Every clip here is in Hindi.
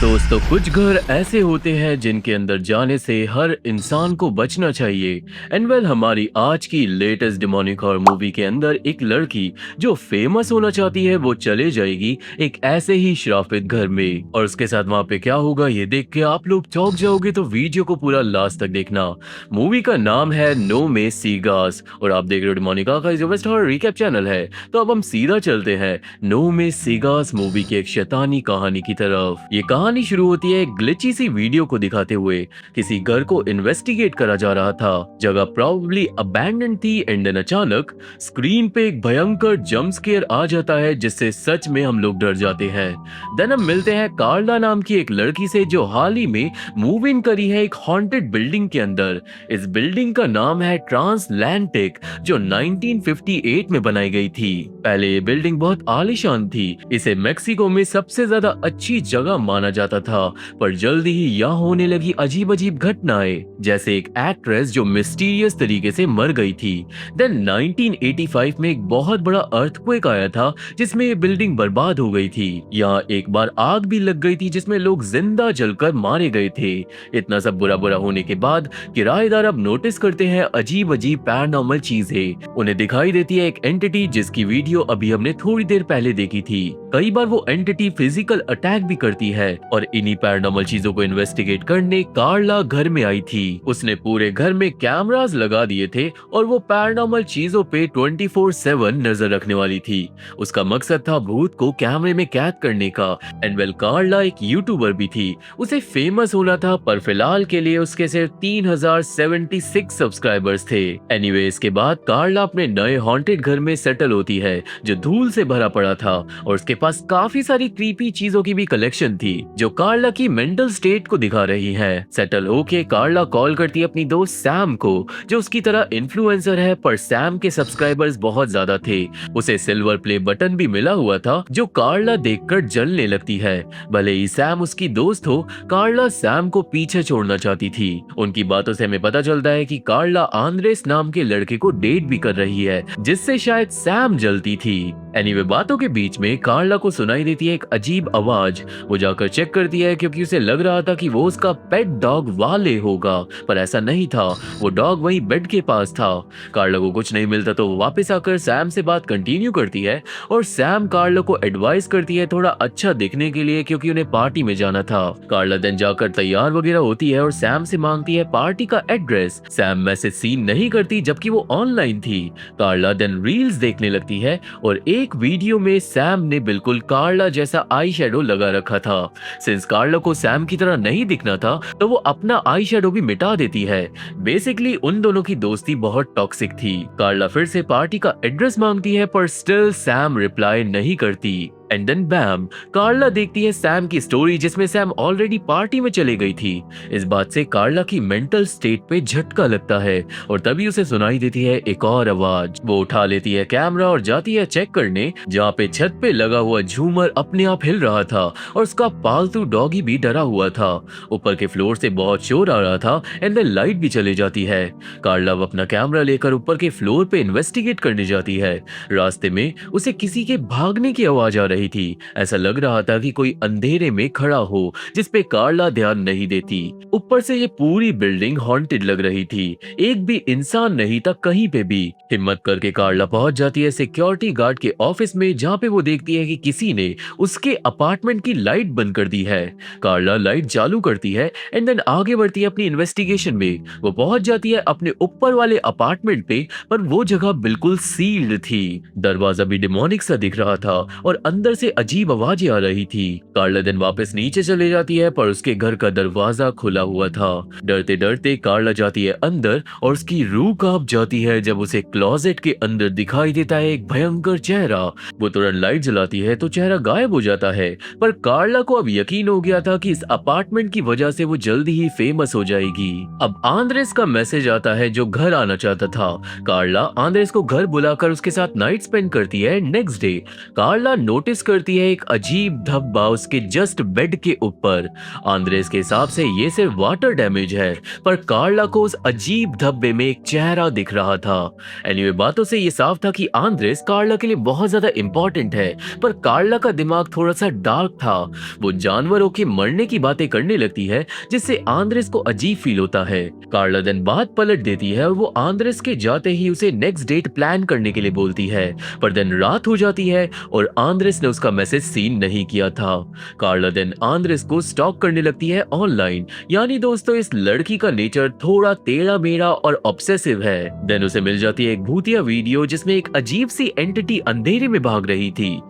दोस्तों, कुछ घर ऐसे होते हैं जिनके अंदर जाने से हर इंसान को बचना चाहिए। एंड वेल, हमारी आज की लेटेस्ट डिमोनिक हॉरर मूवी के अंदर एक लड़की जो फेमस होना चाहती है वो चले जाएगी एक ऐसे ही श्रापित घर में, और उसके साथ वहाँ पे क्या होगा ये देख के आप लोग चौंक जाओगे। तो वीडियो को पूरा लास्ट तक देखना। मूवी का नाम है नो में सीगास और आप देख रहे हो डिमोनिका का जो बेस्ट हॉरर रिकैप चैनल है। तो अब हम सीधा चलते हैं नो में सीगास मूवी की एक शैतानी कहानी की तरफ। ये कहानी शुरू होती है एक ग्लिची सी वीडियो को दिखाते हुए। किसी घर को इन्वेस्टिगेट करा जा रहा था। जगह प्रॉब्ली अबैंडन थी एंड देन अचानक स्क्रीन पे एक भयंकर जंप स्केयर आ जाता है जिससे सच में हम लोग डर जाते हैं। देन हम मिलते हैं कार्ला नाम की एक लड़की से जो हाल ही में मूव इन करी है एक हॉन्टेड बिल्डिंग के अंदर। इस बिल्डिंग का नाम है ट्रांसलैंटिक जो 1958 में बनाई गई थी। पहले ये बिल्डिंग बहुत आलीशान थी। इसे मेक्सिको में सबसे ज्यादा अच्छी जगह माना जाता था, पर जल्दी ही यहाँ होने लगी अजीब अजीब घटनाएं, जैसे एक एक्ट्रेस जो मिस्टीरियस तरीके से मर गई थी। देन 1985 में एक बहुत बड़ा अर्थक्वेक आया था जिसमें ये बिल्डिंग बर्बाद हो गई थी। यहाँ एक बार आग भी लग गई थी जिसमें लोग जिंदा जलकर मारे गए थे। इतना सब बुरा बुरा होने के बाद किराएदार अब नोटिस करते हैं अजीब अजीब पैरानॉर्मल चीजें। उन्हें दिखाई देती है एक एंटिटी जिसकी वीडियो अभी हमने थोड़ी देर पहले देखी थी। कई बार वो एंटिटी फिजिकल अटैक भी करती है और इन्हीं पैरानॉर्मल चीजों को इन्वेस्टिगेट करने कार्ला घर में आई थी। उसने पूरे घर में कैमरास लगा दिए थे और वो पैरानॉर्मल चीजों पे 24/7 नजर रखने वाली थी। उसका मकसद था भूत को कैमरे में कैद करने का। एंड वेल, कार्ला एक यूट्यूबर भी थी। उसे फेमस होना था, पर फिलहाल के लिए उसके सिर्फ 3076 सब्सक्राइबर्स थे। एनीवे, इसके बाद कार्ला अपने नए हॉन्टेड घर में सेटल होती है जो धूल से भरा पड़ा था और उसके पास काफी सारी क्रीपी चीजों की भी कलेक्शन थी जो कार्ला की मेंटल स्टेट को दिखा रही है। सेटल होके कार्ला कॉल करती है अपनी दोस्त सैम को जो उसकी तरह इन्फ्लुएंसर है, पर सैम के सब्सक्राइबर्स बहुत ज्यादा थे। उसे सिल्वर प्ले बटन भी मिला हुआ था जो कार्ला देखकर जलने लगती है। भले ही सैम उसकी दोस्त हो, कार्ला सैम को पीछे छोड़ना चाहती थी। उनकी बातों से हमें पता चलता है कि कार्ला आंद्रेस नाम के लड़के को डेट भी कर रही है जिससे शायद सैम जलती थी। एनीवे, बातों के बीच में कार्ला को सुनाई देती है एक अजीब आवाज। वो जाकर चेक करती है क्योंकि उसे लग रहा था कि वो उसका पेट डॉग वाले होगा, पर ऐसा नहीं था। वो डॉग वहीं बेड के पास था। कार्ला को कुछ नहीं मिलता तो वो वापस आकर सैम से बात कंटिन्यू करती है और सैम कार्ला को एडवाइस करती है थोड़ा अच्छा दिखने के लिए क्योंकि उन्हें पार्टी में जाना था। कार्ला देन जाकर तैयार वगैरह होती है और सैम से मांगती है पार्टी का एड्रेस। सैम मैसेज सीन नहीं करती जबकि वो ऑनलाइन थी। कार्ला देन रील्स देखने लगती है और एक वीडियो में सैम ने बिल्कुल कार्ला जैसा आई शेडो लगा रखा था। सिंस कार्ला को सैम की तरह नहीं दिखना था तो वो अपना आई शेडो भी मिटा देती है। बेसिकली उन दोनों की दोस्ती बहुत टॉक्सिक थी। कार्ला फिर से पार्टी का एड्रेस मांगती है पर स्टिल सैम रिप्लाई नहीं करती। एंड देन बैम, कार्ला देखती है सैम की स्टोरी जिसमें सैम ऑलरेडी पार्टी में चली गई थी। इस बात से कार्ला की मेंटल स्टेट पे झटका लगता है और तभी उसे सुनाई देती है एक और आवाज। वो उठा लेती है कैमरा और जाती है चेक करने जहाँ पे छत पे लगा हुआ झूमर अपने आप हिल रहा था और उसका पालतू डॉगी भी डरा हुआ था। ऊपर के फ्लोर से बहुत शोर आ रहा था एंड देन लाइट भी चली जाती है। कार्ला अपना कैमरा लेकर ऊपर के फ्लोर पे इन्वेस्टिगेट करने जाती है। रास्ते में उसे किसी के भागने की आवाज आ रही थी। ऐसा लग रहा था कि कोई अंधेरे में खड़ा हो जिस पे कार्ला ध्यान नहीं देती। ऊपर से ये पूरी बिल्डिंग हॉन्टेड लग रही थी। एक भी इंसान नहीं था कहीं पे भी। हिम्मत करके कार्ला पहुंच जाती है सिक्योरिटी गार्ड के ऑफिस में जहाँ पे वो देखती है कि किसी ने उसके अपार्टमेंट की लाइट बंद कर दी है। कार्ला लाइट चालू करती है एंड देन आगे बढ़ती है अपनी इन्वेस्टिगेशन में। वो पहुंच जाती है अपने ऊपर वाले अपार्टमेंट पे, पर वो जगह बिल्कुल सील्ड थी। दरवाजा भी डिमोनिक सा दिख रहा था और अंदर से अजीब आवाजें आ रही थी। कार्ला दिन वापस नीचे चले जाती है पर उसके घर का दरवाजा खुला हुआ था। डरते डरते कार्ला जाती है अंदर और उसकी रूह कांप जाती है जब उसे क्लोजेट के अंदर दिखाई देता है एक भयंकर चेहरा। वो तुरंत लाइट जलाती है तो चेहरा गायब हो जाता है, पर कार्ला को अब यकीन हो गया था कि इस अपार्टमेंट की वजह से वो जल्दी ही फेमस हो जाएगी। अब आंद्रेस का मैसेज आता है जो घर आना चाहता था। कार्ला आंद्रेस को घर बुलाकर उसके साथ नाइट स्पेंड करती है। नेक्स्ट डे कार्ला नोटिस नोटिस करती है एक अजीब धब्बा उसके जस्ट बेड के ऊपर। आंद्रेस के हिसाब से ये सिर्फ वाटर डैमेज है, पर कार्ला को उस अजीब धब्बे में एक चेहरा दिख रहा था। एनीवे, बातों से ये साफ था कि आंद्रेस कार्ला के लिए बहुत ज्यादा इंपॉर्टेंट है, पर कार्ला का दिमाग थोड़ा सा डार्क था। वो जानवरों के मरने की बातें करने लगती है, जिससे आंद्रेस को अजीब फील होता है। कार्ला दिन बात पलट देती है और वो आंद्रेस के जाते ही उसे नेक्स्ट डेट प्लान करने के लिए बोलती है, पर दिन रात हो जाती है और आंद्रेस ने उसका मैसेज सीन नहीं किया था। कार्ला दिन आंद्रेस को स्टॉक करने लगती है ऑनलाइन। यानी दोस्तों, इस लड़की का नेचर थोड़ा टेढ़ा मेढ़ा और ऑब्सेसिव है। देन उसे मिल जाती है एक भूतिया वीडियो जिसमें एक अजीब सी एंटिटी अंधेरे में भाग रही थी।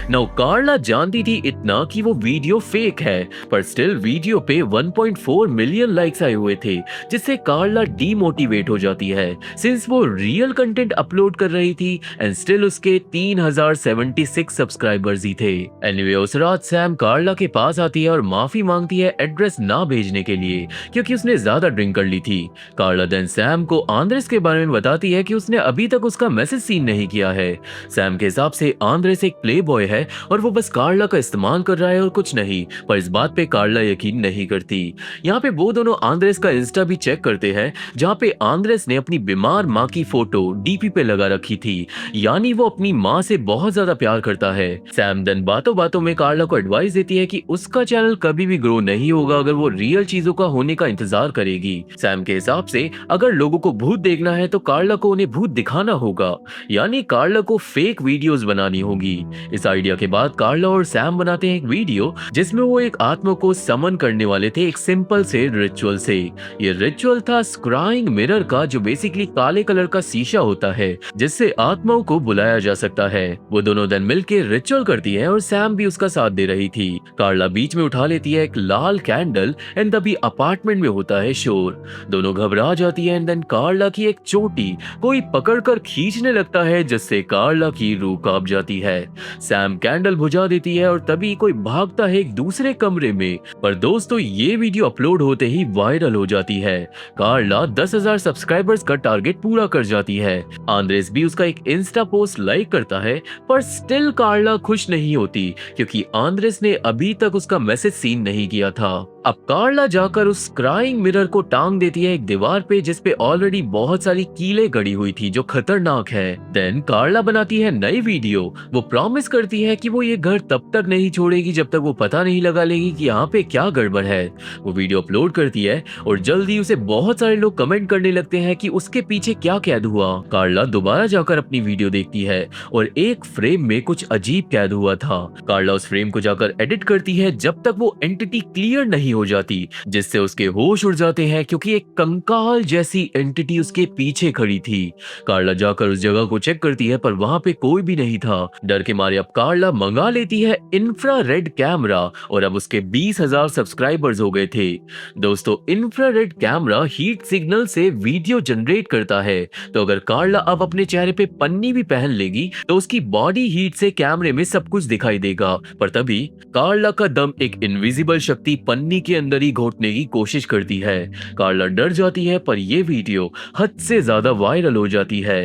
नाउ कार्ला जानती थी इतना कि वो वीडियो फेक है, पर स्टिल वीडियो पे 1.4 मिलियन लाइक्स आए हुए थे, जिससे कार्ला डीमोटिवेट हो जाती है सिंस वो रियल कंटेंट अपलोड कर रही थी एंड स्टिल उसके 3076 सब्सक्राइबर्स ही थे। एनीवे, उस रात सैम कार्ला के पास आती है और माफी मांगती है एड्रेस ना भेजने के लिए, क्योंकि उसने ज्यादा ड्रिंक कर ली थी। कार्ला देन सैम को आंद्रेस के बारे में बताती है कि उसने अभी तक उसका मैसेज सीन नहीं किया है। सैम के हिसाब से आंद्रेस एक प्ले बॉय है और वो बस कार्ला का इस्तेमाल कर रहा है और कुछ नहीं, पर इस बात पे कार्ला यकीन नहीं करती। यहाँ पे वो दोनों आंद्रेस का इंस्टा भी चेक करते हैं, जहाँ पे आंद्रेस ने अपनी बीमार माँ की फोटो डीपी पे लगा रखी थी। यानी वो अपनी माँ से बहुत ज्यादा प्यार करता है। सैम देन बातों बातों में कार्ला को एडवाइस देती है कि उसका चैनल कभी भी ग्रो नहीं होगा अगर वो रियल चीजों का होने का इंतजार करेगी। सैम के हिसाब से अगर लोगों को भूत देखना है तो कार्ला को उन्हें भूत दिखाना होगा, यानी कार्ला को फेक वीडियोस बनानी होगी। इस आइडिया के बाद कार्ला और सैम बनाते हैं एक वीडियो जिसमें वो एक आत्मा को समन करने वाले थे एक सिंपल से रिचुअल से। ये रिचुअल था स्क्राइंग मिरर का, जो बेसिकली काले कलर का शीशा होता है जिससे आत्माओं को बुलाया जा सकता है। वो दोनों दिन मिलकर रिचुअल करती है और सैम भी उसका साथ दे रही थी। कार्ला बीच में उठा लेती है एक लाल कैंडल एंड तभी अपार्टमेंट में होता है शोर। दोनों घबरा जाती है एंड देन कार्ला की एक चोटी कोई पकड़कर खींचने लगता है, जिससे कार्ला की रूह कांप जाती है। सैम कैंडल बुझा देती है और तभी कोई भागता है एक दूसरे कमरे में। पर दोस्तों, ये वीडियो अपलोड होते ही वायरल हो जाती है। कार्ला 10,000 सब्सक्राइबर्स का टारगेट पूरा कर जाती है। आंद्रेस भी उसका एक इंस्टा पोस्ट लाइक करता है, पर स्टिल कार्ला खुश नहीं होती क्योंकि आंद्रेस ने अभी तक उसका मैसेज सीन नहीं किया था। अब कार्ला जाकर उस क्राइंग मिरर को टांग देती है एक दीवार पे जिसपे ऑलरेडी बहुत सारी कीलें गड़ी हुई थी जो खतरनाक है। देन कार्ला बनाती है नई वीडियो। वो प्रॉमिस करती है कि वो ये घर तब तक नहीं छोड़ेगी जब तक वो पता नहीं लगा लेगी कि यहाँ पे क्या गड़बड़ है। वो वीडियो अपलोड करती है और जल्दी उसे बहुत सारे लोग कमेंट करने लगते हैं कि उसके पीछे क्या कैद हुआ। कार्ला दोबारा जाकर अपनी वीडियो देखती है और एक फ्रेम में कुछ अजीब कैद हुआ था। कार्ला उस फ्रेम को जाकर एडिट करती है जब तक वो एंटिटी क्लियर नहीं हो जाती, जिससे उसके होश उड़ जाते हैं क्योंकि एक कंकाल जैसी एंटिटी उसके पीछे खड़ी थी। कार्ला जाकर उस जगह को चेक करती है पर वहां पे कोई भी नहीं था। डर के मारे अब कार्ला मंगा लेती है इंफ्रारेड कैमरा और अब उसके 20,000 सब्सक्राइबर्स हो गए थे। दोस्तों, इंफ्रारेड कैमरा हीट सिग्नल से वीडियो जनरेट करता है, तो अगर कार्ला अब अपने चेहरे पे पन्नी भी पहन लेगी तो उसकी बॉडी हीट से कैमरे में सब कुछ दिखाई देगा। पर तभी कार्ला का दम एक इनविजिबल शक्ति पन्नी के अंदर ही घोटने की कोशिश करती है। कार्ला डर जाती है पर यह वीडियो हद से ज्यादा वायरल हो जाती है।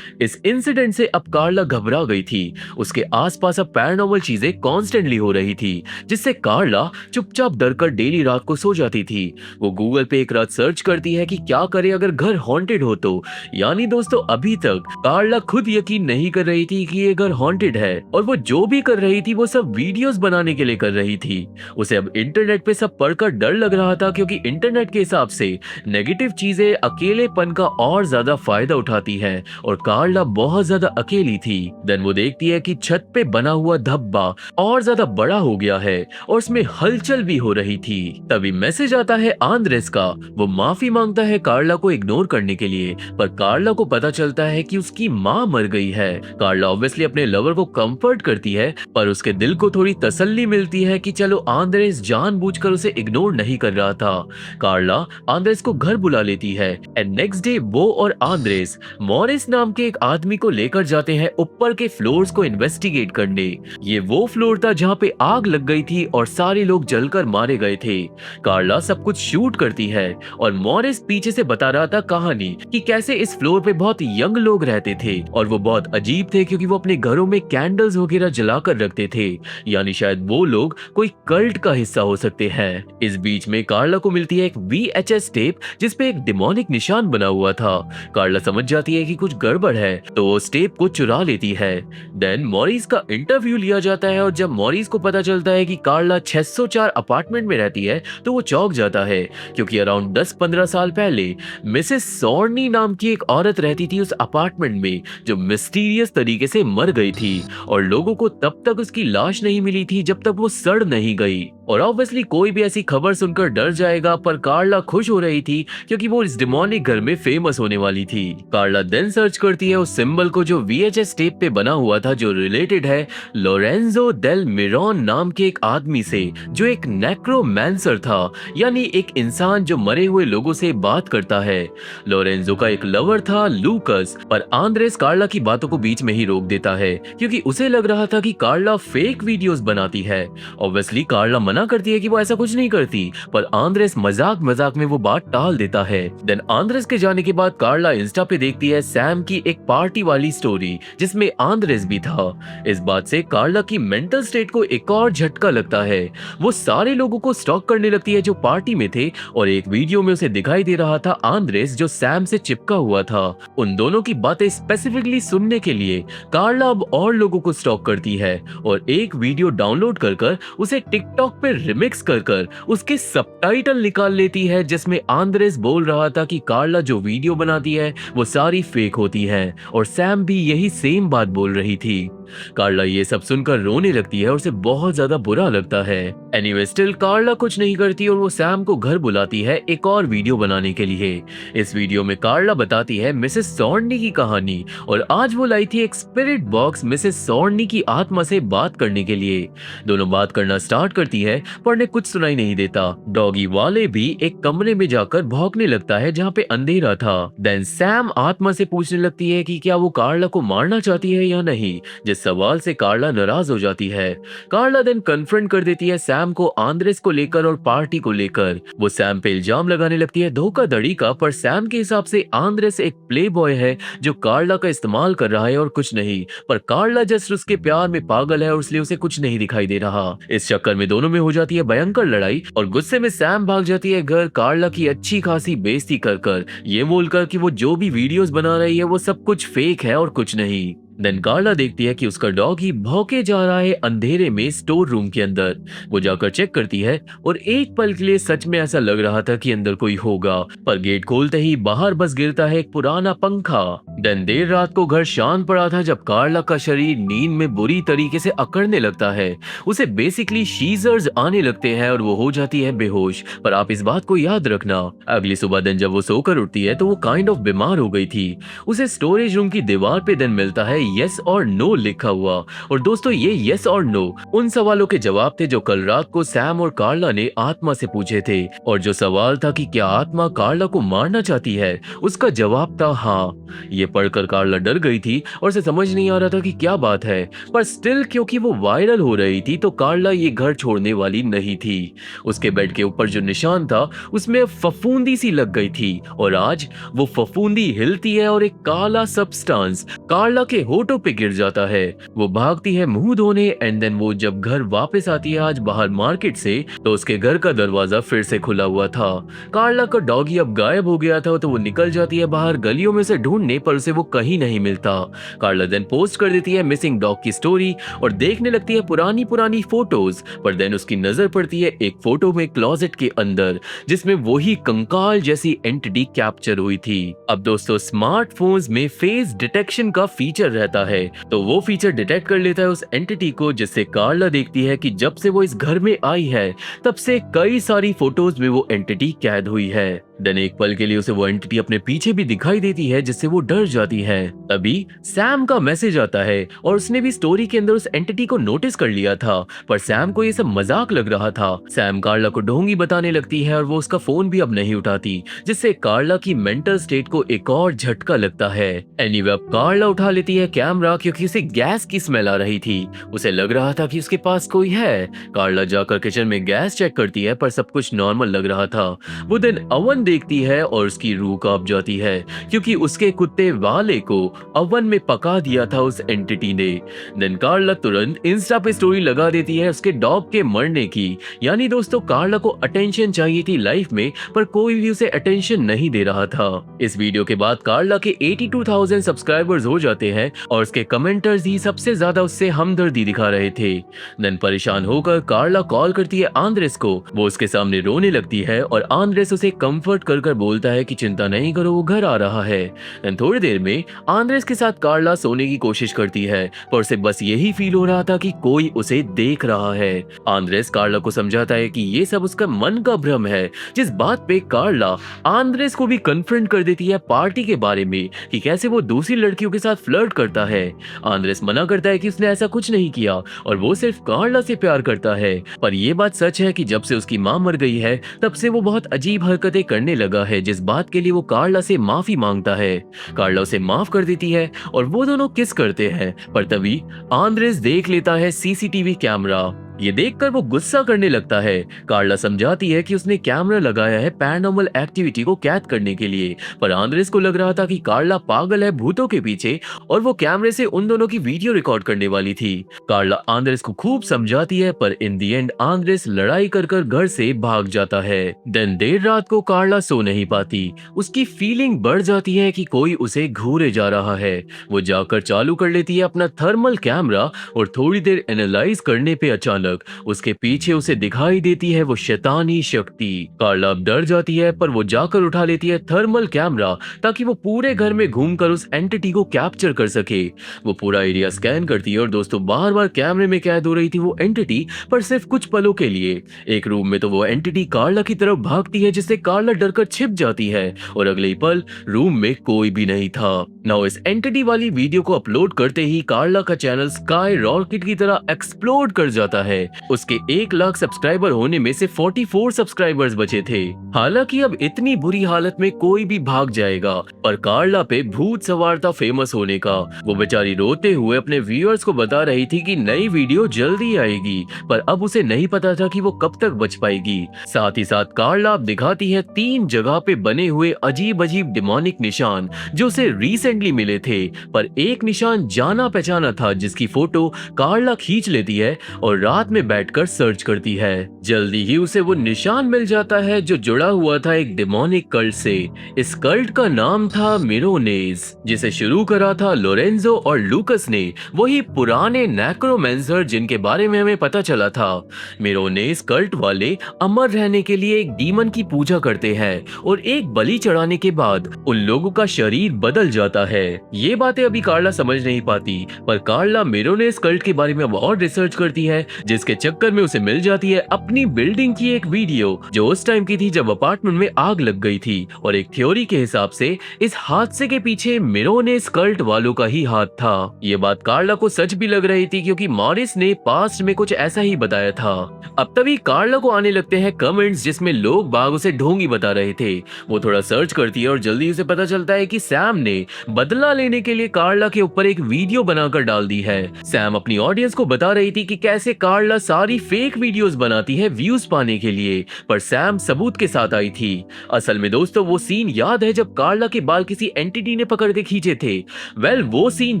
इस इंसिडेंट से अब कार्ला घबरा गई थी। उसके आसपास अब पैरानॉर्मल चीजें कॉन्स्टेंटली हो रही थी, जिससे कार्ला चुपचाप डरकर डेली रात को सो जाती थी। वो गूगल पे एक रात सर्च करती है कि क्या करे अगर घर हॉन्टेड हो तो। यानी दोस्तों, अभी तक कार्ला खुद यकीन नहीं कर रही थी कि ये घर हॉन्टेड है और वो जो भी कर रही थी वो सब वीडियोस बनाने के लिए कर रही थी। उसे अब इंटरनेट पे सब पढ़कर डर लग रहा था क्योंकि इंटरनेट के हिसाब से नेगेटिव चीजें अकेलेपन का और ज्यादा फायदा उठाती है और कार्ला बहुत ज्यादा अकेली थी। देन वो देखती है कि छत पे बना हुआ धब्बा और ज्यादा बड़ा हो गया है और उसमें हलचल भी हो रही थी। तभी मैसेज आता है आंद्रेस का। वो माफी मांगता है कार्ला को इग्नोर करने के लिए, पर कार्ला को पता चलता है कि उसकी माँ मर गई है। कार्ला ऑब्वियसली अपने लवर को कंफर्ट करती है, पर उसके दिल को थोड़ी तसल्ली मिलती है कि चलो आंद्रेस जानबूझकर उसे इग्नोर नहीं कर रहा था। कार्ला आंद्रेस को घर बुला लेती है एंड नेक्स्ट डे वो और आंद्रेस मॉरिस नाम के एक आदमी को लेकर जाते हैं ऊपर के फ्लोर्स को इन्वेस्टिगेट करने। ये वो फ्लोर था जहाँ पे आग लग गई थी और सारे लोग जलकर मारे गए थे। कार्ला सब कुछ शूट करती है और मॉरिस पीछे से बता रहा था कहानी कि कैसे इस फ्लोर पे बहुत यंग लोग रहते थे और वो बहुत अजीब थे क्योंकि वो अपने घरों में कैंडल्स वगैरह जलाकर रखते थे, यानी शायद वो लोग कोई कल्ट का हिस्सा हो सकते हैं। इस बीच में कार्ला को मिलती है एक VHS टेप जिसपे एक डिमोनिक निशान बना हुआ था। कार्ला समझ जाती है कि कुछ गड़बड़ है तो वो उस टेप को चुरा लेती है। देन मॉरिस का इंटरव्यू लिया जाता है और जब मॉरिस को पता चलता है कि कार्ला 604 अपार्टमेंट में रहती है तो वो चौंक जाता है क्योंकि अराउंड 10-15 साल पहले मिसेस सॉर्नी नाम की एक औरत रहती थी उस अपार्टमेंट में जो मिस्टीरियस तरीके से मर गई थी और लोगों को तब तक उसकी लाश नहीं मिली थी जब तक वो सड़ नहीं गई। और ऑब्वियसली कोई भी ऐसी खबर सुनकर डर जाएगा, पर कार्ला खुश हो रही थी क्योंकि वो इस डिमोनिक घर में फेमस होने वाली थी। कार्ला देन सर्च करती है उस सिंबल को जो VHS टेप पे बना हुआ था जो रिलेटेड है लोरेंजो डेल मिरॉन नाम के एक आदमी से जो एक नेक्रोमैंसर था, यानी एक इंसान जो मरे हुए लोगों से बात करता है। लोरेंजो का एक लवर था लूकस, पर आंद्रेस कार्ला की बातों को बीच में ही रोक देता है क्योंकि उसे लग रहा था कि कार्ला फेक वीडियोस बनाती है। ऑब्वियसली कार्ला मना करती है कि वो ऐसा कुछ नहीं करती, पर आंद्रेस मजाक मजाक में वो बात टाल देता है। देन आंद्रेस के जाने के बाद कार्ला इंस्टा पे देखती है सैम की एक पार्टी वाली स्टोरी जिसमें आंद्रेस भी था। इस बात से कार्ला की मेंटल स्टेट को एक और झटका लगता है। वो सारे लोगों को स्टॉक करने लगती है जो पार्टी में थे और एक वीडियो में उसे दिखाई दे रहा था आंद्रेस जो सैम से चिपका हुआ था। उन दोनों की बातें स्पेसिफिकली सुनने के लिए कार्ला अब और लोगों को स्टॉक करती है और एक वीडियो डाउनलोड कर उसे टिकटॉक पे रिमिक्स कर उसके सबटाइटल निकाल लेती है जिसमें आंद्रेस बोल रहा था कि कार्ला जो वीडियो बनाती है वो सारी फेक होती है और सैम भी यही सेम बात बोल रही थी। कार्ला ये सब सुनकर रोने लगती है और उसे बहुत ज्यादा बुरा लगता है। एनीवे स्टिल कार्ला कुछ नहीं करती और वो सैम को घर बुलाती है एक और वीडियो बनाने के लिए। इस वीडियो में कार्ला बताती है मिसेस सॉर्नी की कहानी और आज वो लाई थी एक स्पिरिट बॉक्स मिसेस सॉर्नी की आत्मा से बात करने के लिए। दोनों बात करना स्टार्ट करती है पर उन्हें कुछ सुनाई नहीं देता। डॉगी वाले भी एक कमरे में जाकर भौंकने लगता है जहाँ पे अंधेरा था। देन सैम आत्मा से पूछने लगती है कि क्या वो कार्ला को मारना चाहती है या नहीं, जिस सवाल से कार्ला नाराज हो जाती है। कार्ला देन कन्फ्रंट कर देती है सैम को आंद्रेस को लेकर और पार्टी को लेकर। वो सैम पे इल्जाम लगाने लगती है धोखाधड़ी का, पर सैम के हिसाब से आंद्रेस एक प्ले बॉय है जो कार्ला का इस्तेमाल कर रहा है और कुछ नहीं, पर कार्ला जस्ट उसके प्यार में पागल है और इसलिए उसे कुछ नहीं दिखाई दे रहा। इस चक्कर में दोनों में हो जाती है भयंकर लड़ाई और गुस्से में सैम भाग जाती है घर कार्ला की अच्छी खासी बेइज्जती कर ये बोलकर कि वो जो भी वीडियोस बना रही है वो सब कुछ फेक है और कुछ नहीं। देन कार्ला देखती है कि उसका डॉग ही भौंके जा रहा है अंधेरे में स्टोर रूम के अंदर। वो जाकर चेक करती है और एक पल के लिए सच में ऐसा लग रहा था कि अंदर कोई होगा, पर गेट खोलते ही बाहर बस गिरता है एक पुराना पंखा। देन देर रात को घर शांत पड़ा था जब कार्ला का शरीर नींद में बुरी तरीके से अकड़ने लगता है। उसे बेसिकली शीजर्स आने लगते हैं और वो हो जाती है बेहोश। पर आप इस बात को याद रखना, अगली सुबह दिन जब वो सोकर उठती है तो वो काइंड ऑफ बीमार हो गई थी। उसे स्टोरेज रूम की दीवार पे दिन मिलता है यस और नो लिखा हुआ। और दोस्तों ये यस और नो उन सवालों के जवाब थे जो कल रात को सैम और कार्ला ने आत्मा से पूछे थे। और जो सवाल था कि क्या आत्मा कार्ला को मारना चाहती है, उसका जवाब था हाँ। ये पढ़कर कार्ला डर गई थी और उसे समझ नहीं आ रहा था कि क्या बात है, पर स्टिल क्योंकि वो वायरल हो रही थी तो कार्ला ये घर छोड़ने वाली नहीं थी। उसके बेड के ऊपर जो निशान था उसमें फफूंदी सी लग गई थी और आज वो फफूंदी हिलती है और एक काला सब्सटेंस कार्ला के होठों पे गिर जाता है। वो भागती है मुंह धोने एंड देन वो जब घर वापस आती है आज बाहर मार्केट से तो उसके घर का दरवाजा फिर से खुला हुआ था। कार्ला का डॉगी अब गायब हो गया था तो वो निकल जाती है बाहर गलियों में से ढूंढने, पर उसे वो कहीं नहीं मिलता। कार्ला देन पोस्ट कर देती है मिसिंग डॉग की स्टोरी और देखने लगती है पुरानी पुरानी फोटोज, पर देन उसकी नजर पड़ती है एक फोटो में क्लोजेट के अंदर जिसमें वही कंकाल जैसी एंटिटी कैप्चर हुई थी। अब दोस्तों स्मार्टफोन्स में फेस डिटेक्शन का फीचर रहता है तो वो फीचर डिटेक्ट कर लेता है उस एंटिटी को, जिससे कार्ला देखती है कि जब से वो इस घर में आई है तब से कई सारी फोटोज में वो एंटिटी कैद हुई है। देन एक पल के लिए उसे वो एंटिटी अपने पीछे भी दिखाई देती है, जिससे वो डर जाती है। तभी सैम का मैसेज आता है और उसने भी स्टोरी के अंदर उस एंटिटी को नोटिस कर लिया था, पर सैम को ये सब मजाक लग रहा था। सैम कार्ला को ढोंगी बताने लगती है और वो उसका फोन भी अब नहीं उठाती, जिससे कार्ला की मेंटल स्टेट को एक और झटका लगता है। एनीवे अब कार्ला उठा लेती है कैमरा, क्योंकि उसे गैस की स्मेल आ रही थी। उसे लग रहा था कि उसके पास कोई है। कार्ला जाकर किचन में गैस चेक करती है, पर सब कुछ नॉर्मल लग रहा था। वो दिन अवन देखती है और उसकी रूह कांप जाती है, क्योंकि उसके कुत्ते वाले को अवन में पका दिया था उस एंटिटी ने। देन कार्ला तुरंत इंस्टा पे स्टोरी लगा देती है उसके डॉग के मरने की। यानी दोस्तों, कार्ला को अटेंशन चाहिए थी लाइफ में, पर कोई भी उसे अटेंशन नहीं दे रहा था। इस वीडियो के बाद कार्ला के 82,000 सब्सक्राइबर्स हो जाते हैं और उसके कमेंटर्स ही सबसे ज्यादा उससे हमदर्दी दिखा रहे थे। देन परेशान होकर कार्ला कॉल करती है आंद्रेस को। वो उसके सामने रोने लगती है और आंद्रेस उसे कंफर्ट कर कर बोलता है कि चिंता नहीं करो, वो घर आ रहा है। देन थोड़ी देर में आंद्रेस के साथ कार्ला सोने की कोशिश करती है, पर उसे बस यही फील हो रहा था कि कोई उसे देख रहा है। आंद्रेस कार्ला को समझाता है कि ये सब उसका मन का भ्रम है, जिस बात पे कार्ला आंद्रेस को भी कन्फ्रंट कर देती है पार्टी के बारे में, कि कैसे वो दूसरी लड़कियों के साथ फ्लर्ट करता है। आंद्रेस मना करता है कि उसने ऐसा कुछ नहीं किया और वो सिर्फ कार्ला से प्यार करता है। पर यह बात सच है कि जब से उसकी मां मर गई है, तब से वो बहुत अजीब हरकतें करने लगा है, जिस बात के लिए वो कार्ला से माफी मांगता है। कार्ला उसे माफ कर देती है और वो दोनों किस करते हैं, पर तभी आंद्रेस देख लेता है सीसीटीवी कैमरा। ये देखकर वो गुस्सा करने लगता है। कार्ला समझाती है कि उसने कैमरा लगाया है पैरानॉर्मल एक्टिविटी को कैद करने के लिए, पर आंद्रेस को लग रहा था कि कार्ला पागल है भूतों के पीछे और वो कैमरे से उन दोनों की वीडियो रिकॉर्ड करने वाली थी। कार्ला आंद्रेस को खूब समझाती है, पर इन दी एंड आंद्रेस लड़ाई कर कर घर से भाग जाता है। देन देर रात को कार्ला सो नहीं पाती। उसकी फीलिंग बढ़ जाती है कि कोई उसे घूरे जा रहा है। वो जाकर चालू कर लेती है अपना थर्मल कैमरा और थोड़ी देर एनालाइज करने पे अचानक उसके पीछे उसे दिखाई देती है वो शैतानी शक्ति। कार्ला अब डर जाती है, पर वो जाकर उठा लेती है थर्मल कैमरा, ताकि वो पूरे घर में घूमकर उस एंटिटी को कैप्चर कर सके। वो पूरा एरिया स्कैन करती है और दोस्तों, बार बार कैमरे में कैद हो रही थी वो एंटिटी, पर सिर्फ कुछ पलों के लिए। एक रूम में तो वो एंटिटी कार्ला की तरफ भागती है, जिससे कार्ला डरकर छिप जाती है और अगले ही पल रूम में कोई भी नहीं था। नाउ इस एंटिटी वाली वीडियो को अपलोड करते ही कार्ला का चैनल स्काई रॉकेट की तरह एक्सप्लोड कर जाता है। उसके 1 लाख सब्सक्राइबर होने में से 44 सब्सक्राइबर्स बचे थे। हालांकि अब इतनी बुरी हालत में कोई भी भाग जाएगा, पर कार्ला पे भूत सवार था फेमस होने का। वो बेचारी रोते हुए अपने व्यूअर्स को बता रही थी कि नई वीडियो जल्दी आएगी, पर अब उसे नहीं पता था कि वो कब तक बच पाएगी। साथ ही साथ कार्ला अब दिखाती है 3 जगह पे बने हुए अजीब अजीब डिमोनिक निशान, जो उसे रिसेंटली मिले थे। पर एक निशान जाना पहचाना था, जिसकी फोटो कार्ला खींच लेती है और रात में बैठकर सर्च करती है। जल्दी ही उसे वो निशान मिल जाता है जो जुड़ा हुआ था एक डिमोनिक कल्ट से। इस कल्ट का नाम था मिरोनेज, जिसे शुरू करा था लोरेंजो और लूकस ने, वही पुराने नेक्रोमेंसर जिनके बारे में हमें पता चला था। मिरोनेज कल्ट वाले अमर रहने के लिए एक डीमन की पूजा करते हैं और एक बलि चढ़ाने के बाद उन लोगों का शरीर बदल जाता है। ये बातें अभी कार्ला समझ नहीं पाती, पर कार्ला मिरोनेज कल्ट के बारे में अब और रिसर्च करती है, जिसके चक्कर में उसे मिल जाती है अपनी बिल्डिंग की एक वीडियो, जो उस टाइम की थी जब अपार्टमेंट में आग लग गई थी। और एक थ्योरी के हिसाब से इस हादसे के पीछे मिरोनेज कल्ट वालों का ही हाथ था। ये बात कार्ला को सच भी लग रही थी, क्योंकि मॉरिस ने पास्ट में कुछ ऐसा ही बताया था। अब तभी कार्ला को आने लगते हैं कमेंट्स, जिसमें लोग बाग उसे ढोंगी बता रहे थे। वो थोड़ा सर्च करती है और जल्दी उसे पता चलता है कि सैम ने बदला लेने के लिए कार्ला के ऊपर एक वीडियो बनाकर डाल दी है। सैम अपनी ऑडियंस को बता रही थी कि कैसे कार्ला सारी फेक वीडियोस बनाती है व्यूज पाने के लिए, पर सैम सबूत के साथ आई थी। असल में दोस्तों, वो सीन याद है जब कार्ला के बाल किसी एंटिटी ने पकड़ के खींचे थे? वेल, वो सीन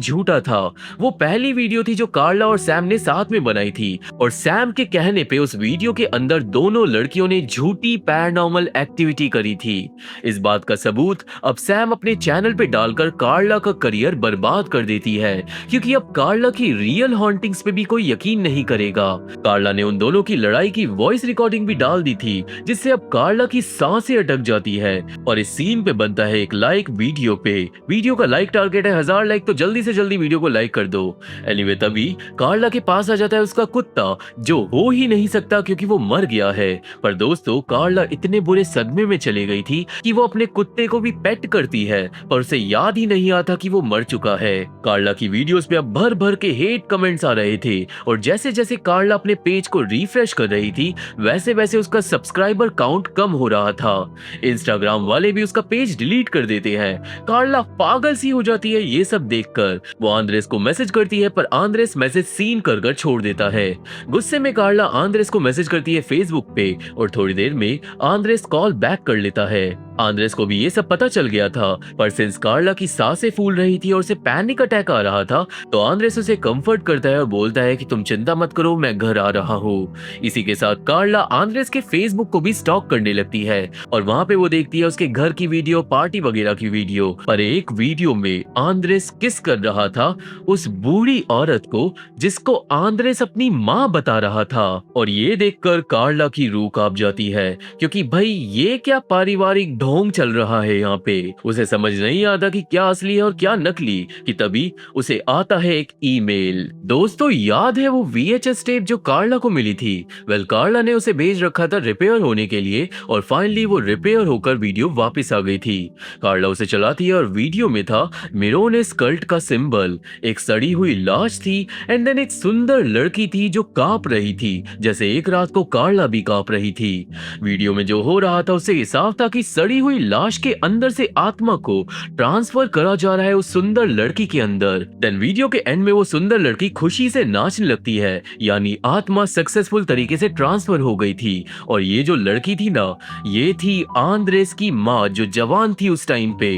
झूठा था। वो पहली वीडियो थी जो कार्ला और सैम ने साथ में बनाई थी, और सैम के कहने पे उस वीडियो के अंदर दोनों लड़कियों ने झूठी पैरानॉर्मल एक्टिविटी करी थी। इस बात का सबूत अब सैम अपने चैनल पे डालकर कार्ला का करियर बर्बाद कर देती है, क्योंकि अब कार्ला की रियल हॉन्टिंग्स पे भी कोई यकीन नहीं करेगा। था। कार्ला ने उन दोनों की लड़ाई की वॉइस रिकॉर्डिंग भी डाल दी थी, जिससे अब कार्ला की सांसें अटक जाती है और इस सीन पे बनता है एक लाइक वीडियो पे। वीडियो का लाइक टारगेट है 1000 लाइक, तो जल्दी से जल्दी वीडियो को लाइक कर दो। एनीवे तभी कार्ला के पास आ जाता है उसका कुत्ता, जो हो ही नहीं सकता क्योंकि वो मर गया है। पर दोस्तों, कार्ला इतने बुरे सदमे में चली गई थी कि वो अपने कुत्ते को भी पेट करती है, पर उसे याद ही नहीं आता कि वो मर चुका है। कार्ला की वीडियोस पे अब भर भर के हेट कमेंट्स आ रहे थे और जैसे जैसे कार्ला अपने पेज को रिफ्रेश कर रही थी, वैसे वैसे उसका सब्सक्राइबर काउंट कम हो रहा था। इंस्टाग्राम वाले भी उसका पेज डिलीट कर देते हैं। कार्ला पागल सी हो जाती है ये सब देखकर। वो आंद्रेस को मैसेज करती है, पर आंद्रेस मैसेज सीन कर छोड़ देता है। गुस्से में कार्ला आंद्रेस को मैसेज करती है फेसबुक पे और थोड़ी देर में आंद्रेस कॉल बैक कर लेता है। आंद्रेस को भी ये सब पता चल गया था, पर सिंस कार्ला की सांसें फूल रही थी और उसे पैनिक अटैक आ रहा था, तो आंद्रेस उसे कंफर्ट करता है और बोलता है कि तुम चिंता मत करो, मैं घर आ रहा हूँ। इसी के साथ कार्ला आंद्रेस के फेसबुक को भी स्टॉक करने लगती है और वहाँ पे वो देखती है उसके घर की वीडियो, पार्टी वगैरह की वीडियो। पर एक वीडियो में आंद्रेस किस कर रहा था उस बूढ़ी औरत को, जिसको आंद्रेस अपनी माँ बता रहा था। और ये देखकर कार्ला की रूह कांप जाती है, क्योंकि भाई ये क्या पारिवारिक ढोंग चल रहा है यहाँ पे। उसे समझ नहीं आता कि क्या असली है और क्या नकली, कि तभी उसे आता है एक ईमेल। दोस्तों, याद है वो VHS टेप जो कार्ला को मिली थी? वेल, कार्ला ने उसे भेज रखा था रिपेयर होने के लिए और फाइनली वो रिपेयर होकर वीडियो वापस आ गई थी। कार्ला उसे चलाती है और वीडियो में था मिरोनेस कल्ट का सिंबल, एक सड़ी हुई लाश थी एंड देन एक सुंदर लड़की थी जो कांप रही थी, जैसे एक रात को कार्ला भी कांप रही थी। वीडियो में जो हो रहा था उससे साफ था कि सड़ी हुई लाश के अंदर से आत्मा को ट्रांसफर करा जा रहा है उस सुंदर लड़की के अंदर। देन वीडियो के एंड में वो सुंदर लड़की खुशी से नाचने लगती है, यानी आत्मा सक्सेसफुल तरीके से ट्रांसफर हो गई थी। और ये जो लड़की थी ना, ये थी आंद्रेस की माँ, जो जवान थी उस टाइम पे।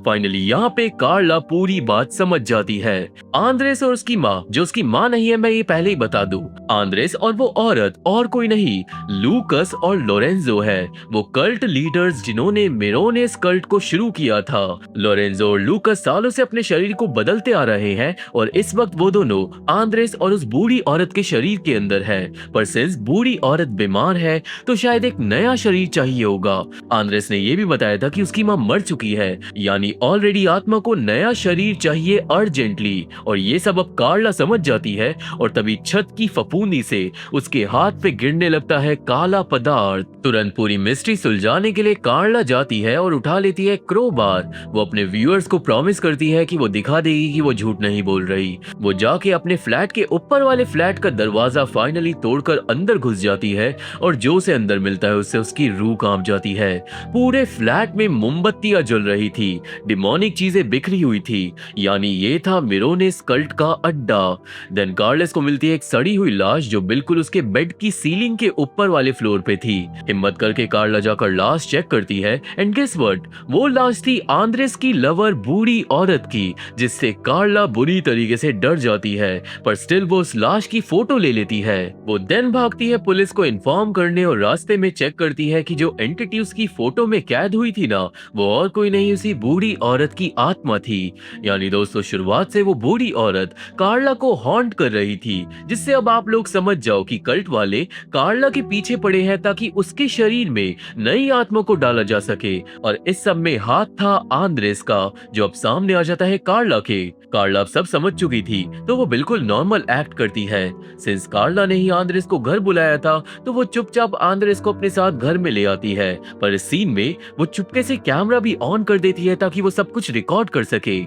फाइनली यहाँ पे कार्ला पूरी बात समझ जाती है। आंद्रेस और उसकी माँ, जो उसकी माँ नहीं है, मैं ये पहले ही बता दूं, आंद्रेस और वो औरत और कोई नहीं, लूकस और लोरेंजो है, वो कल्ट लीडर्स जिन्होंने मिरोनेस कल्ट को शुरू किया था। लोरेंजो और लूकस सालों से अपने शरीर को बदलते आ रहे हैं और इस वक्त वो दोनों आंद्रेस और उस बूढ़ी औरत के शरीर के अंदर है। पर सिंस बूढ़ी औरत बीमार है तो शायद एक नया शरीर चाहिए होगा। आंद्रेस ने ये भी बताया था कि उसकी माँ मर चुकी है, यानी ऑलरेडी आत्मा को नया शरीर चाहिए अर्जेंटली। और ये सब अब कार्ला समझ जाती है और तभी छत की फफूंदी से उसके हाथ पे गिरने लगता है काला पदार्थ। तुरंत पूरी मिस्ट्री सुलझाने के लिए कार्ला जाती है और उठा लेती है क्रोबार। वो अपने व्यूअर्स को प्रॉमिस करती है कि वो दिखा देगी कि वो झूठ नहीं बोल रही। वो जाके अपने फ्लैट के ऊपर वाले फ्लैट का दरवाजा फाइनली तोड़कर अंदर घुस जाती है और जो से अंदर मिलता है उससे उसकी रूह कांप जाती है। पूरे फ्लैट में मोमबत्तियां जल रही थी, डिमोनिक चीजें बिखरी हुई थी, यानी ये था मिरोनेस कल्ट का अड्डा। देन कार्लेस को मिलती है एक सड़ी हुई लाश जो बिल्कुल उसके बेड की सीलिंग के ऊपर वाले फ्लोर पे थी। हिम्मत करके कार्ला जाकर लाश चेक करती है एंड गेस व्हाट, वो लाश थी आंद्रेस की लवर बूढ़ी औरत की, जिससे कार्ला बुरी तरीके से डर जाती है। पर स्टिल वो उस लाश की फोटो ले लेती है। वो देन भागती है पुलिस को इन्फॉर्म करने और रास्ते में चेक करती है कि जो एंटिटी उसकी फोटो में कैद हुई थी ना, वो और कोई नहीं, उसी बूढ़ी औरत की आत्मा थी। यानी दोस्तों, शुरुआत से वो बूढ़ी औरत कार्ला को हॉन्ट कर रही थी, जिससे अब आप लोग समझ जाओ कि कल्ट वाले कार्ला के पीछे पड़े हैं ताकि उसके शरीर में नई आत्मा को डाला जा सके। और इस सब में हाथ था आंद्रेस का, जो अब सामने आ जाता है कार्ला के। कार्ला अब सब समझ चुकी थी तो वो बिल्कुल नॉर्मल एक्ट करती है। सिंस कार्ला ने ही आंद्रेस को घर बुलाया था तो वो चुपचाप आंद्रेस को अपने साथ घर में ले आती है। पर इस सीन में वो चुपके से कैमरा भी ऑन कर देती है ताकि वो सब कुछ रिकॉर्ड कर सके।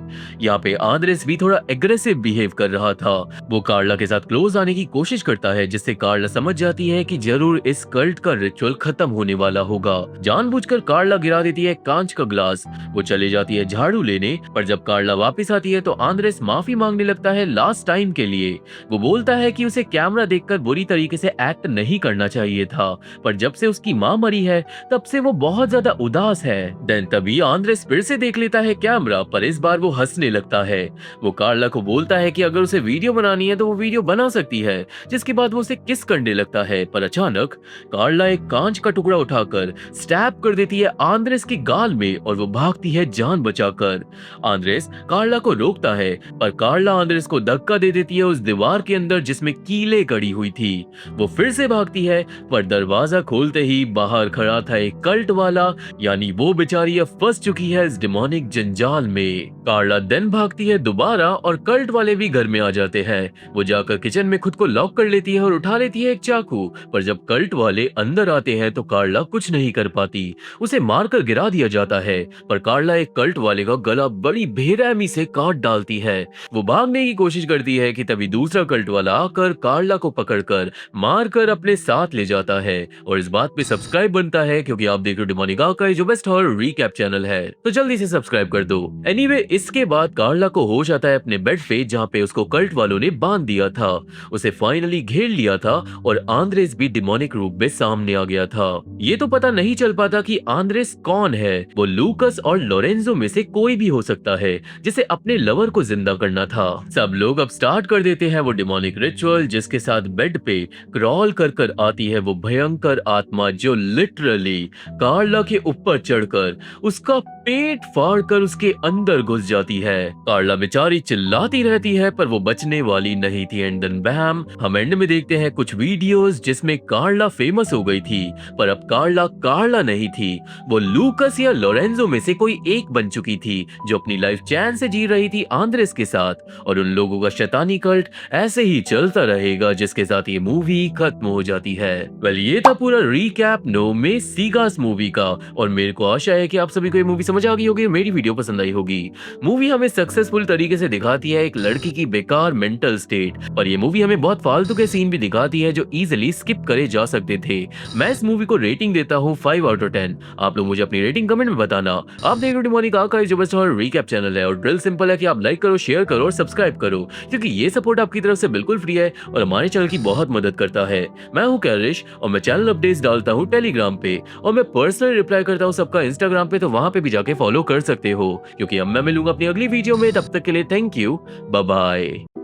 यहाँ पे आंद्रेस भी थोड़ा एग्रेसिव बिहेव कर रहा था। वो कार्ला के साथ क्लोज आने की कोशिश करता है, जिससे कार्ला समझ जाती है कि जरूर इस कल्ट का रिचुअल खत्म होने वाला होगा। जानबूझकर कार्ला गिरा देती है कांच का ग्लास। वो चली जाती है झाड़ू लेने, पर जब कार्ला वापस आती है तो आंद्रेस माफी मांगने लगता है लास्ट टाइम के लिए। वो बोलता है कि उसे कैमरा देखकर बुरी तरीके से एक्ट नहीं करना चाहिए था, पर जब से उसकी माँ मरी है तब से वो बहुत ज्यादा उदास है। देन तभी आंद्रेस फिर से देख लेता है कैमरा, पर इस बार वो हंसने लगता है। वो कार्ला को बोलता है कि अगर उसे वीडियो बनानी है तो वो वीडियो बना सकती है, जिसके बाद वो उसे किस करने लगता है। पर अचानक कार्ला एक कांच का टुकड़ा उठाकर स्टैब कर देती है आंद्रेस के गाल में और वो भागती है जान बचाकर। आंद्रेस कार्ला को रोकता है, पर कार्ला आंद्रेस को धक्का दे देती है उस दीवार के अंदर जिसमें कीले अकेले खड़ी हुई थी। वो फिर से भागती है, पर दरवाजा खोलते ही बाहर खड़ा था एक कल्ट वाला, यानी वो बेचारी अब फंस चुकी है इस डिमोनिक जंजाल में। कार्ला देन भागती है दोबारा और कल्ट वाले भी घर में आ जाते हैं। वो जाकर किचन में खुद को लॉक कर लेती है और उठा लेती है एक चाकू, पर जब कल्ट वाले अंदर आते हैं तो कार्ला कुछ नहीं कर पाती। उसे मारकर गिरा दिया जाता है, पर कार्ला एक कल्ट वाले का गला बड़ी बेरहमी से काट डालती है। वो भागने की कोशिश करती है कि तभी दूसरा कल्ट वाला आकर कार्ला को पकड़कर मारकर अपने साथ ले जाता है। और इस बात पे सब्सक्राइब बनता है, क्योंकि आप देख रहे हो डिमोनिक आर्काइव, जो बेस्ट हॉरर रीकैप चैनल है, तो जल्दी से सब्सक्राइब कर दो। एनीवे, इसके बाद कार्ला को होश आता है अपने बेड पे, जहाँ पे उसको कल्ट वालों ने बांध दिया था। उसे फाइनली घेर लिया था और आंद्रेस भी डिमोनिक रूप में सामने आ गया था। ये तो पता नहीं चल पाता कि आंद्रेस कौन है। वो लूकस और लोरेंजो में से कोई भी हो सकता है, जिसे अपने लवर को जिंदा करना था। सब लोग अब स्टार्ट कर देते हैं वो डिमोनिक रिचुअल, जिसके साथ बेड पे क्रॉल कर कर आती है वो भयंकर आत्मा, जो लिटरली कार्ला के ऊपर चढ़कर उसका पेट फाड़कर उसके अंदर घुस जाती है। कार्ला बेचारी चिल्लाती रहती है, पर वो बचने वाली नहीं थी। एंड देन बैम, हम एंड में देखते हैं कुछ वीडियोस जिसमें कार्ला फेमस हो गई थी, पर अब कार्ला कार्ला नहीं थी। वो लूकस या लोरेंजो में से कोई एक बन चुकी थी, जो अपनी लाइफ चैन से जी रही थी आंद्रेस के साथ। और उन लोगों का शैतानी कल्ट ऐसे ही चलता रहेगा, जिसके साथ ये मूवी खत्म हो जाती है। वेल, ये था पूरा रीकैप नो में सीगास मूवी का, और मेरे को आशा है कि आप सभी को ये मूवी समझ आ गई होगी, मेरी वीडियो पसंद आई होगी। मूवी हमें सक्सेसफुल तरीके से दिखाती है एक लड़की की बेकार मेंटल स्टेट, पर ये मूवी हमें बहुत फालतू के सीन भी दिखाती है जो इजीली स्किप करे जा सकते थे। मैं इस मूवी को रेटिंग देता हूँ 5 आउट ऑफ 10। आप लोग मुझे अपनी रेटिंग कमेंट में बताना। आप देख रहे हो डिमोनिक आर्काइव, जो बेस्ट हॉरर रीकैप चैनल है, और ड्रिल सिंपल है कि आप लाइक करो, शेयर करो और सब्सक्राइब करो, क्योंकि ये सपोर्ट आपकी तरफ से बिल्कुल फ्री है और हमारे चैनल की बहुत मदद करता है। मैं हूँ कैरिश, और मैं चैनल अपडेट्स डालता हूँ टेलीग्राम पे, और मैं पर्सनली रिप्लाई करता हूँ सबका इंस्टाग्राम पे, तो वहां पे भी जाके फॉलो कर सकते हो। क्योंकि अब मैं मिलूंगा अपनी अगली वीडियो में, तब तक के लिए थैंक यू, बाय बाय।